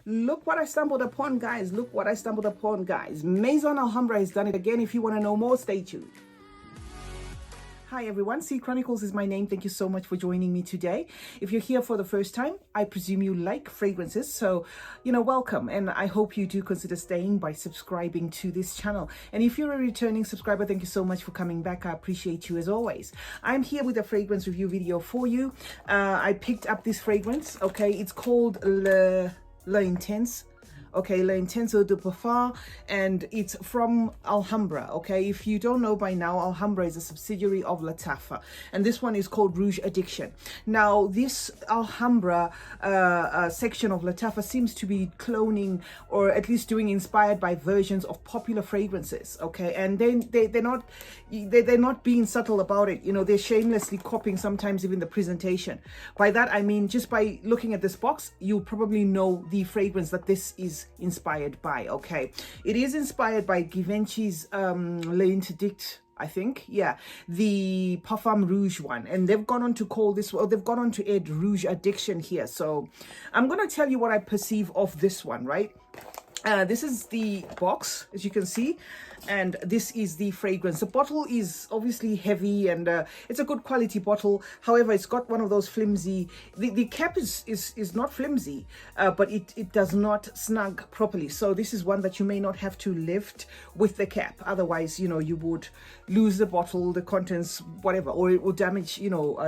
Look what I stumbled upon, guys. Look what I stumbled upon, guys. Maison Alhambra has done it again. If you want to know more, stay tuned. Hi everyone, CeeChronicles is my name. Thank you so much for joining me today. If you're here for the first time, I presume you like fragrances, so welcome, and I hope you do consider staying by subscribing to this channel. And if you're a returning subscriber, thank you so much for coming back. I appreciate you as always. I'm here with a fragrance review video for you. I picked up this fragrance. Okay, it's called L'Intense. Okay, L'Intense de Parfum, and it's from Alhambra. Okay, if you don't know by now, Alhambra is a subsidiary of Lattafa, and this one is called Rouge Addiction. Now, this Alhambra section of Lattafa seems to be cloning, or at least doing inspired by versions of popular fragrances. Okay, and they're not being subtle about it. They're shamelessly copying sometimes even the presentation. By that I mean, just by looking at this box, you probably know the fragrance that this is inspired by. Okay, it is inspired by Givenchy's L'Interdit, I think, yeah, the Parfum Rouge one, and they've gone on to call this, well, they've gone on to add Rouge Addiction here. So I'm going to tell you what I perceive of this one, right? This is the box, as you can see, and this is the fragrance. The bottle is obviously heavy, and it's a good quality bottle. However, it's got one of those flimsy, the cap is not flimsy, but it does not snug properly. So this is one that you may not have to lift with the cap. Otherwise, you would lose the bottle, the contents, whatever, or it will damage,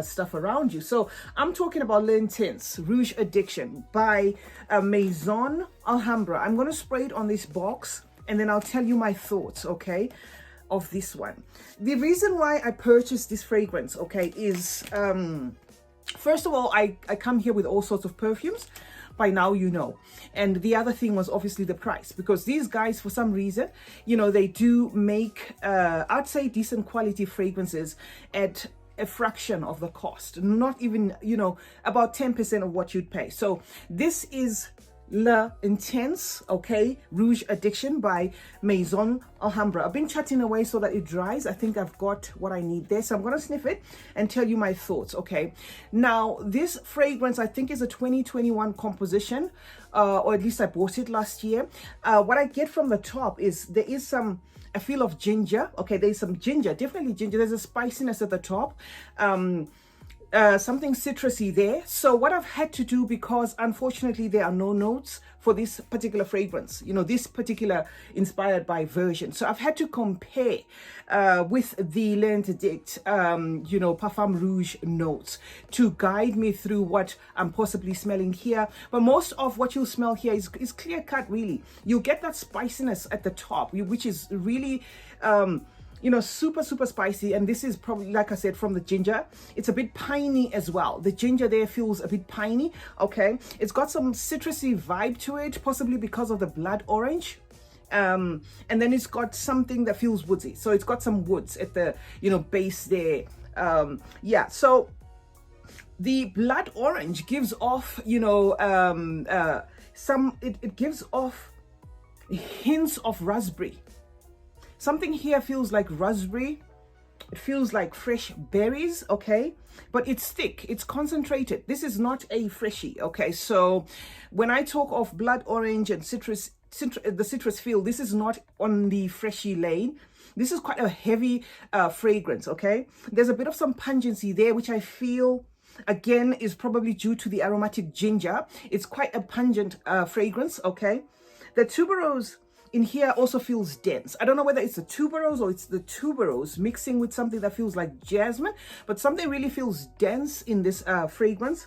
stuff around you. So I'm talking about L'Intense Rouge Addiction by Maison Alhambra. I'm going to spray it on this box, and then I'll tell you my thoughts, okay, of this one. The reason why I purchased this fragrance, okay, is first of all, I come here with all sorts of perfumes. By now, and the other thing was obviously the price, because these guys, for some reason, they do make I'd say decent quality fragrances at a fraction of the cost, not even about 10% of what you'd pay. So this is L'Intense, okay, Rouge Addiction by Maison Alhambra. I've been chatting away so that it dries. I think I've got what I need there, so I'm going to sniff it and tell you my thoughts. Okay, now this fragrance I think is a 2021 composition, or at least I bought it last year. What I get from the top is there is a feel of ginger. Okay, there's some ginger, definitely ginger. There's a spiciness at the top, something citrusy there. So what I've had to do, because unfortunately there are no notes for this particular fragrance, this particular inspired by version, so I've had to compare with the L'Interdit Parfum Rouge notes to guide me through what I'm possibly smelling here. But most of what you'll smell here is clear cut, really. You'll get that spiciness at the top, which is really super spicy, and this is probably, like I said, from the ginger. It's a bit piney as well. The ginger there feels a bit piney. Okay, it's got some citrusy vibe to it, possibly because of the blood orange, and then it's got something that feels woodsy. So it's got some woods at the base there. Yeah, so the blood orange gives off it gives off hints of raspberry. Something here feels like raspberry. It feels like fresh berries, okay? But it's thick, it's concentrated. This is not a freshie, okay? So when I talk of blood orange and the citrus feel, this is not on the freshy lane. This is quite a heavy fragrance, okay? There's a bit of some pungency there, which I feel, again, is probably due to the aromatic ginger. It's quite a pungent fragrance, okay? The tuberose in here also feels dense. I don't know whether it's the tuberose or it's the tuberose mixing with something that feels like jasmine, but something really feels dense in this fragrance.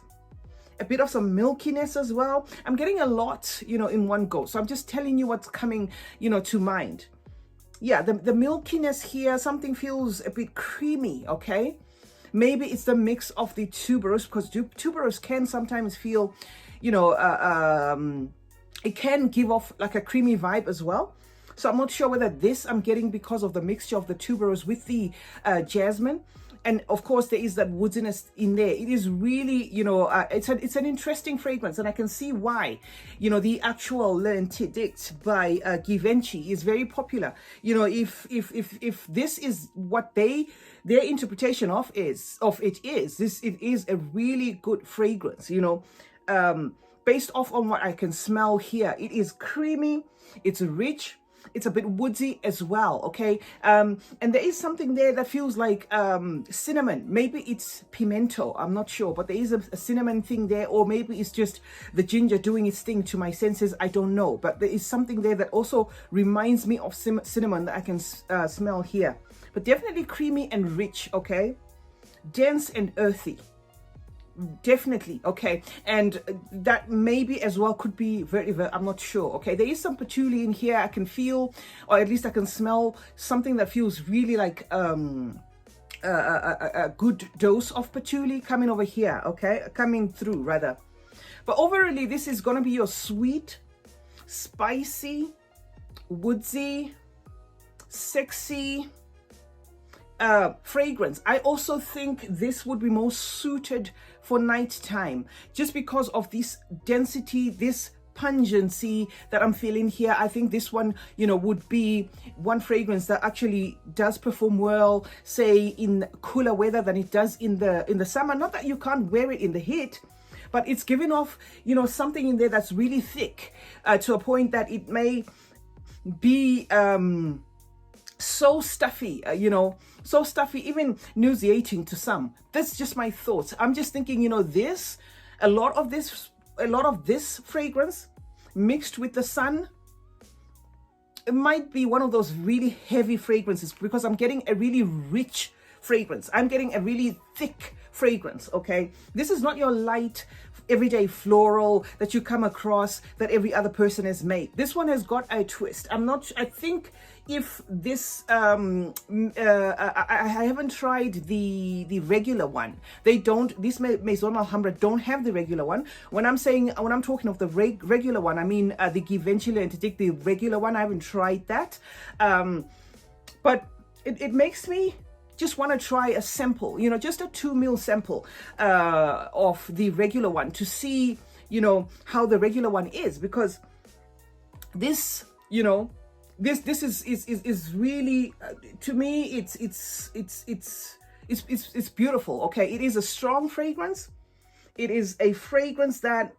A bit of some milkiness as well. I'm getting a lot, in one go. So I'm just telling you what's coming, to mind. Yeah, the milkiness here, something feels a bit creamy, okay? Maybe it's the mix of the tuberose, because tuberose can sometimes feel, it can give off like a creamy vibe as well. So I'm not sure whether this I'm getting because of the mixture of the tuberose with the jasmine. And of course, there is that woodiness in there. It is really, it's an interesting fragrance, and I can see why, the actual L'Interdit by Givenchy is very popular. If this is what their interpretation of it is, it is a really good fragrance. based off on what I can smell here, it is creamy, it's rich, it's a bit woodsy as well, okay? And there is something there that feels like cinnamon. Maybe it's pimento, I'm not sure, but there is a cinnamon thing there, or maybe it's just the ginger doing its thing to my senses, I don't know. But there is something there that also reminds me of cinnamon that I can smell here. But definitely creamy and rich, okay? Dense and earthy. Definitely, okay, and that maybe as well could be very, I'm not sure, okay? There is some patchouli in here. I can feel, or at least I can smell something that feels really like a good dose of patchouli coming over here, okay, coming through rather. But overall, this is going to be your sweet, spicy, woodsy, sexy fragrance. I also think this would be more suited for nighttime, just because of this density, this pungency that I'm feeling here. I think this one, you know, would be one fragrance that actually does perform well, say in cooler weather than it does in the summer. Not that you can't wear it in the heat, but it's giving off, you know, something in there that's really thick, to a point that it may be so stuffy, you know, so stuffy, even nauseating to some. That's just my thoughts. I'm just thinking, you know, a lot of this fragrance mixed with the sun, it might be one of those really heavy fragrances, because I'm getting a really rich fragrance. I'm getting a really thick fragrance, okay? This is not your light everyday floral that you come across that every other person has made. This one has got a twist. I think if this I haven't tried the regular one. They don't, this Maison Alhambra don't have the regular one. When I'm talking of the regular one, I mean the Givenchy L'Interdict, the regular one. I haven't tried that, but it makes me just want to try a sample, you know, just a 2 ml sample of the regular one to see, you know, how the regular one is, because this, you know, this is really to me it's beautiful, okay? It is a strong fragrance. It is a fragrance that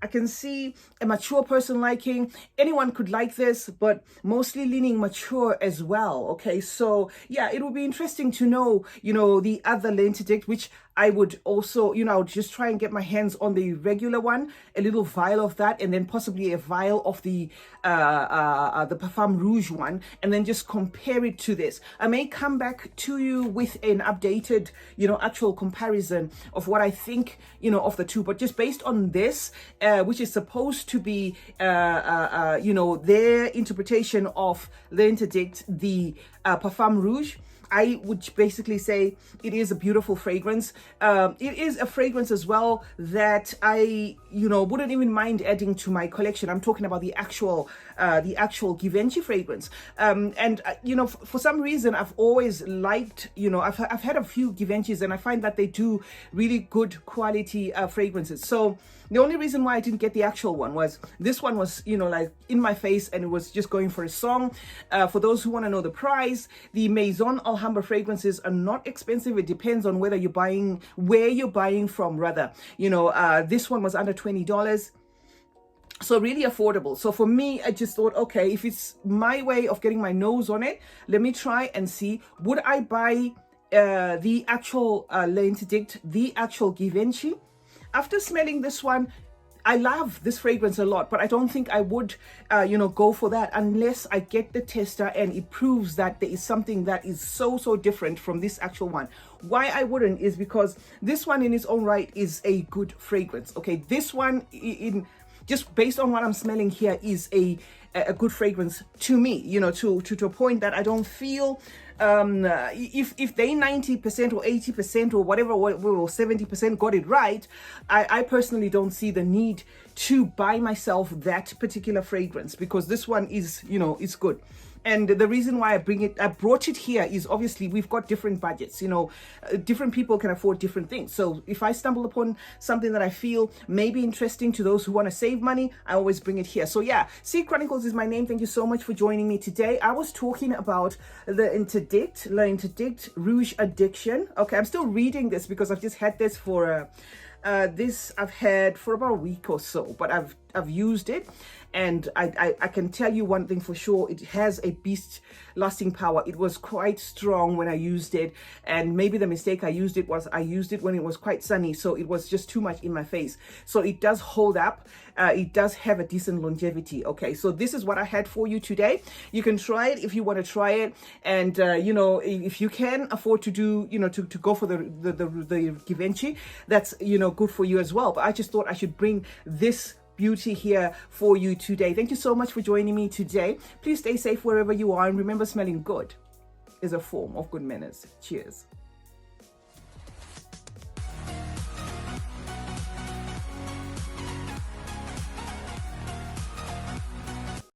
I can see a mature person liking. Anyone could like this, but mostly leaning mature as well, okay? So yeah, it will be interesting to know, you know, the other L'Interdict, which I would also, you know, I would just try and get my hands on the regular one, a little vial of that, and then possibly a vial of the Perfume Rouge one, and then just compare it to this. I may come back to you with an updated, you know, actual comparison of what I think, you know, of the two. But just based on this, which is supposed to be, you know, their interpretation of L'Interdict, the Perfume Rouge, I would basically say it is a beautiful fragrance. It is a fragrance as well that I, you know, wouldn't even mind adding to my collection. I'm talking about the actual Givenchy fragrance. And you know, for some reason, I've always liked, you know, I've had a few Givenchys, and I find that they do really good quality fragrances. So the only reason why I didn't get the actual one was this one was, you know, like in my face, and it was just going for a song. For those who want to know the price, the Maison Alhambra fragrances are not expensive. It depends on where you're buying from, rather. You know, this one was under $20. So really affordable. So for me, I just thought, okay, if it's my way of getting my nose on it, let me try and see, would I buy the actual L'Interdict, the actual Givenchy? After smelling this one, I love this fragrance a lot, but I don't think I would, you know, go for that unless I get the tester and it proves that there is something that is so different from this actual one. Why I wouldn't is because this one in its own right is a good fragrance. Okay, this one, just based on what I'm smelling here, is a good fragrance to me, you know, to a point that I don't feel if they 90% or 80% or whatever, or 70% got it right, I personally don't see the need to buy myself that particular fragrance, because this one is, you know, it's good. And the reason why I brought it here is obviously we've got different budgets, you know, different people can afford different things. So if I stumble upon something that I feel may be interesting to those who want to save money, I always bring it here. So yeah, CeeChronicles is my name. Thank you so much for joining me today. I was talking about the L'Interdict Rouge Addiction. Okay, I'm still reading this because I've just had this for This I've had for about a week or so, but I've used it, and I can tell you one thing for sure: it has a beast lasting power. It was quite strong when I used it, and maybe the mistake I used it was I used it when it was quite sunny, so it was just too much in my face. So it does hold up. It does have a decent longevity. Okay, so this is what I had for you today. You can try it if you want to try it, and you know, if you can afford to do, you know, to go for the Givenchy, that's, you know, good for you as well. But I just thought I should bring this beauty here for you today. Thank you so much for joining me today. Please stay safe wherever you are, and remember, smelling good is a form of good manners. Cheers.